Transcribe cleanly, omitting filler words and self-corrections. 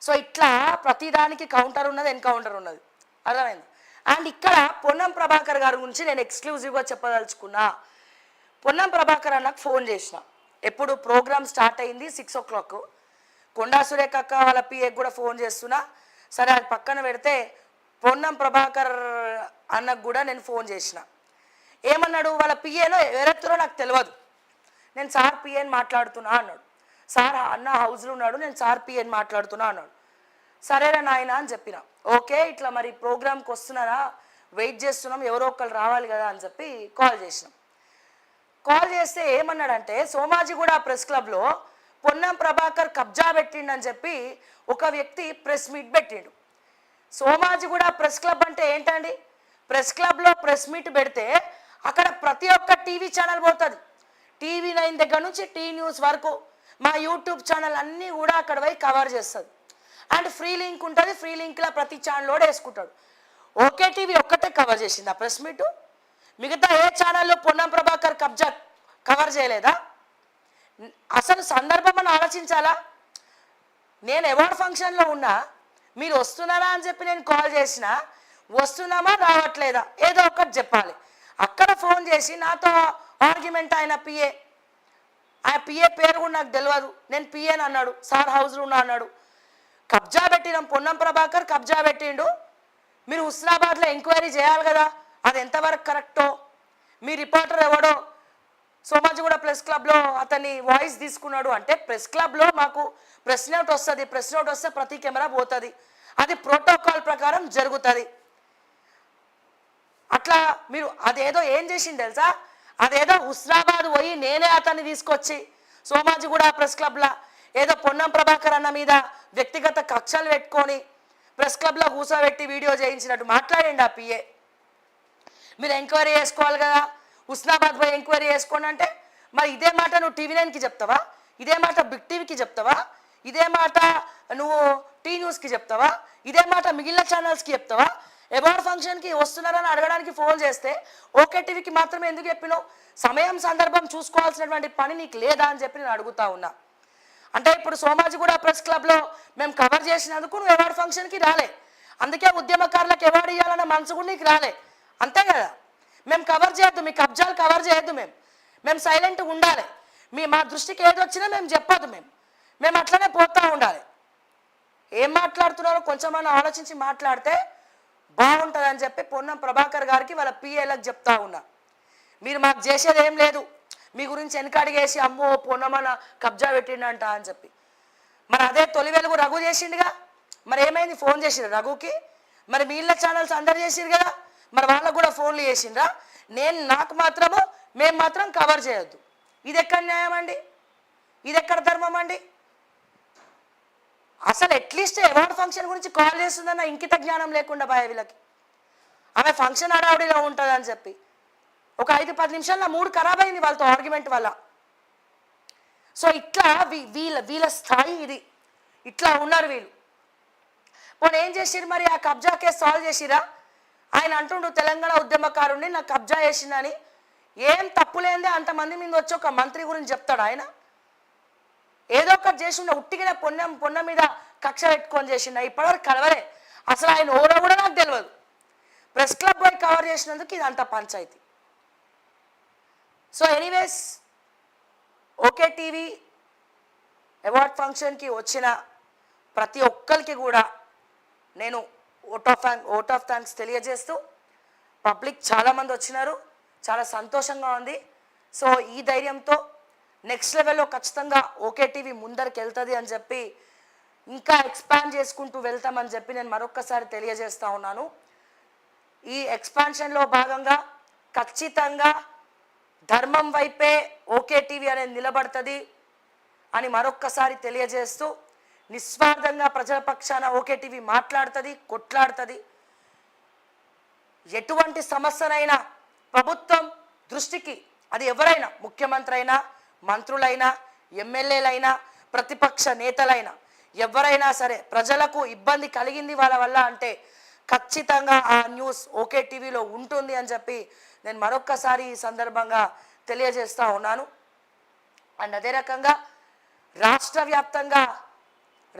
So ఇట్లా ప్రతిదానికి counter ఉన్నది, ఎన్కౌంటర్ ఉన్నది, అర్థమైంది. అండ్ ఇక్కడ పొన్నం ప్రభాకర్ గారి గురించి నేను ఎక్స్క్లూజివ్గా చెప్పదలుచుకున్నా. పొన్నం ప్రభాకర్ అన్నకు ఫోన్ చేసిన, ఎప్పుడు ప్రోగ్రామ్ స్టార్ట్ అయింది 6 o'clock. కొండా సురేఖ అక్క వాళ్ళ పిఏకి కూడా ఫోన్ చేస్తున్నా. సరే అది పక్కన పెడితే పొన్నం ప్రభాకర్ అన్నకు కూడా నేను ఫోన్ చేసిన. ఏమన్నాడు, వాళ్ళ పిఏనో ఎవరెత్తురో నాకు తెలియదు, నేను సార్ పిఏని మాట్లాడుతున్నా అన్నాడు. సార్ అన్న హౌస్లో ఉన్నాడు, నేను సార్ పిఏని మాట్లాడుతున్నా అన్నాడు. సరేరా నాయన అని చెప్పిన. ఓకే ఇట్లా మరి ప్రోగ్రామ్కి వస్తున్నారా, వెయిట్ చేస్తున్నాం, ఎవరో ఒకళ్ళు రావాలి కదా అని చెప్పి కాల్ చేసినాం. కాల్ చేస్తే ఏమన్నాడంటే, సోమాజిగూడ ప్రెస్ క్లబ్లో పొన్నం ప్రభాకర్ కబ్జా పెట్టిండని చెప్పి ఒక వ్యక్తి ప్రెస్ మీట్ పెట్టిండు. సోమాజిగూడ ప్రెస్ క్లబ్ అంటే ఏంటండి, ప్రెస్ క్లబ్లో ప్రెస్ మీట్ పెడితే అక్కడ ప్రతి ఒక్క టీవీ ఛానల్ పోతుంది. TV9 దగ్గర నుంచి టీ న్యూస్ వరకు మా యూట్యూబ్ ఛానల్ అన్నీ కూడా అక్కడ పోయి కవర్ చేస్తుంది. అండ్ ఫ్రీ లింక్ ఉంటుంది, ఫ్రీ లింక్లో ప్రతి ఛానల్ కూడా వేసుకుంటాడు. ఓకే టీవీ ఒక్కటే కవర్ చేసింది ఆ ప్రెస్ మీటు, మిగతా ఏ ఛానల్లో పొన్నం ప్రభాకర్ కబ్జా కవర్ చేయలేదా? అసలు సందర్భం అని ఆలోచించాలా. నేను అవార్డ్ ఫంక్షన్లో ఉన్నా, మీరు వస్తున్నారా అని చెప్పి నేను కాల్ చేసిన, వస్తున్నామా రావట్లేదా ఏదో ఒకటి చెప్పాలి. అక్కడ ఫోన్ చేసి నాతో ఆర్గ్యుమెంట్ ఆయన పిఏ, ఆ పిఏ పేరు కూడా నాకు తెలియదు, నేను పిఏని అన్నాడు, సార్ హౌస్లో ఉన్నా అన్నాడు. కబ్జా పెట్టినాం, పొన్నం ప్రభాకర్ కబ్జా పెట్టిండు, మీరు హుస్నాబాద్లో ఎంక్వైరీ చేయాలి కదా, అది ఎంతవరకు కరెక్టో. మీ రిపోర్టర్ ఎవడో సోమాజిగూడ ప్రెస్ క్లబ్లో అతన్ని వాయిస్ తీసుకున్నాడు అంటే, ప్రెస్ క్లబ్లో మాకు ప్రెస్ నోట్ వస్తుంది, ప్రెస్ నోట్ వస్తే ప్రతి కెమెరా పోతుంది, అది ప్రోటోకాల్ ప్రకారం జరుగుతుంది. అట్లా మీరు అదేదో ఏం చేసింది తెలుసా, అదేదో హుస్నాబాద్ పోయి నేనే అతన్ని తీసుకొచ్చి సోమాజిగూడ ప్రెస్ క్లబ్లో ఏదో పొన్నం ప్రభాకర్ అన్న మీద వ్యక్తిగత కక్షలు పెట్టుకొని ప్రెస్ క్లబ్లో కూర్చోబెట్టి వీడియో చేయించినట్టు మాట్లాడండి ఆ పిఏ. మీరు ఎంక్వైరీ చేసుకోవాలి కదా, హుస్నాబాద్ పోయి ఎంక్వైరీ చేసుకోండి అంటే, మరి ఇదే మాట నువ్వు TV9కి చెప్తావా, ఇదే మాట బిగ్ టీవీకి చెప్తావా, ఇదే మాట నువ్వు టీ న్యూస్కి చెప్తావా, ఇదే మాట మిగిలిన ఛానల్స్కి చెప్తావా? అవార్డ్ ఫంక్షన్కి వస్తున్నారని అడగడానికి ఫోన్ చేస్తే ఓకే టీవీకి మాత్రమే ఎందుకు చెప్పినావు? సమయం సందర్భం చూసుకోవాల్సినటువంటి పని నీకు లేదా అని చెప్పి నేను అడుగుతా ఉన్నా. అంటే ఇప్పుడు సోమాజిగూడ ప్రెస్ క్లబ్లో మేము కవర్ చేసినందుకు నువ్వు అవార్డ్ ఫంక్షన్కి రాలే, అందుకే ఉద్యమకారులకు అవార్డు ఇవ్వాలన్న మనసు కూడా నీకు రాలే, అంతే కదా. మేము కవర్ చేయొద్దు, మీ కబ్జాలు కవర్ చేయొద్దు, మేము సైలెంట్గా ఉండాలి, మా దృష్టికి ఏది వచ్చినా మేము చెప్పొద్దు, మేము అట్లనే పోతూ ఉండాలి. ఏం మాట్లాడుతున్నారో కొంచెమన్నా ఆలోచించి మాట్లాడితే బాగుంటుంది అని చెప్పి పొన్నం ప్రభాకర్ గారికి వాళ్ళ పిఏలకు చెప్తా ఉన్నా. మీరు మాకు చేసేది ఏం లేదు, మీ గురించి వెనకడిగేసి అమ్మో పొన్నమన్న కబ్జా పెట్టిండంట అని చెప్పి. మరి అదే తొలి వెలుగు రఘు చేసిండుగా, మరి ఏమైంది, ఫోన్ చేసిండ్రు రఘుకి? మరి మిగిలిన ఛానల్స్ అందరు చేసిరు కదా, మరి వాళ్ళకు కూడా ఫోన్లు చేసిండ్రా? నాకు మాత్రము మేము మాత్రం కవర్ చేయొద్దు, ఇది ఎక్కడ న్యాయం అండి, ఇది ఎక్కడ ధర్మం అండి? అసలు అట్లీస్ట్ అవార్డ్ ఫంక్షన్ గురించి కాల్ చేస్తుందన్న ఇంకిత జ్ఞానం లేకుండా బాయ్ వీళ్ళకి. ఆమె ఫంక్షన్ హడావుడిలో ఉంటుంది అని చెప్పి ఒక 5-10 నిమిషాల్లో మూడ్ ఖరాబ్ అయింది వాళ్ళతో ఆర్గ్యుమెంట్ వల్ల. సో ఇట్లా వీళ్ళ స్థాయి ఇది, ఇట్లా ఉన్నారు వీళ్ళు. పోనీ ఏం చేసిరు మరి, ఆ కబ్జా కేసు సాల్వ్ చేసిరా? ఆయన అంటుండు తెలంగాణ ఉద్యమకారుణ్ణి నాకు కబ్జా చేసిందని. ఏం తప్పులేందే అంతమంది మీద వచ్చి ఒక మంత్రి గురించి చెప్తాడు ఆయన? ఏదో ఒకటి చేసిండ, ఉట్టిగానే పొన్న మీద కక్ష పెట్టుకొని చేసిండ, ఇప్పటివరకు కలవలే. అసలు ఆయన ఓడో కూడా నాకు తెలియదు. ప్రెస్ క్లబ్ పోయి కవర్ చేసినందుకు ఇది అంత panchayat. So anyways, okay TV award ఫంక్షన్కి వచ్చిన ప్రతి ఒక్కరికి కూడా నేను ఓట్ ఆఫ్ థ్యాంక్స్ తెలియజేస్తూ, పబ్లిక్ చాలామంది వచ్చినారు, చాలా సంతోషంగా ఉంది. సో ఈ ధైర్యంతో నెక్స్ట్ లెవెల్లో ఖచ్చితంగా ఓకే టీవీ ముందరికి వెళ్తుంది అని చెప్పి, ఇంకా ఎక్స్పాండ్ చేసుకుంటూ వెళ్తామని చెప్పి నేను మరొక్కసారి తెలియజేస్తూ ఉన్నాను. ఈ ఎక్స్పాన్షన్లో భాగంగా ఖచ్చితంగా ధర్మం వైపే ఓకే టీవీ అనేది నిలబడుతుంది అని మరొక్కసారి తెలియజేస్తూ, నిస్వార్థంగా ప్రజల పక్షాన ఓకే టీవీ మాట్లాడుతుంది, కొట్లాడుతుంది. ఎటువంటి సమస్యనైనా ప్రభుత్వం దృష్టికి, అది ఎవరైనా, ముఖ్యమంత్రి అయినా, మంత్రులైనా, ఎమ్మెల్యేలైనా, ప్రతిపక్ష నేతలైనా, ఎవరైనా సరే ప్రజలకు ఇబ్బంది కలిగింది వాళ్ళ వల్ల అంటే ఖచ్చితంగా ఆ న్యూస్ ఓకే టీవీలో ఉంటుంది అని చెప్పి నేను మరొక్కసారి ఈ సందర్భంగా తెలియజేస్తూ ఉన్నాను. అండ్ అదే రకంగా రాష్ట్ర వ్యాప్తంగా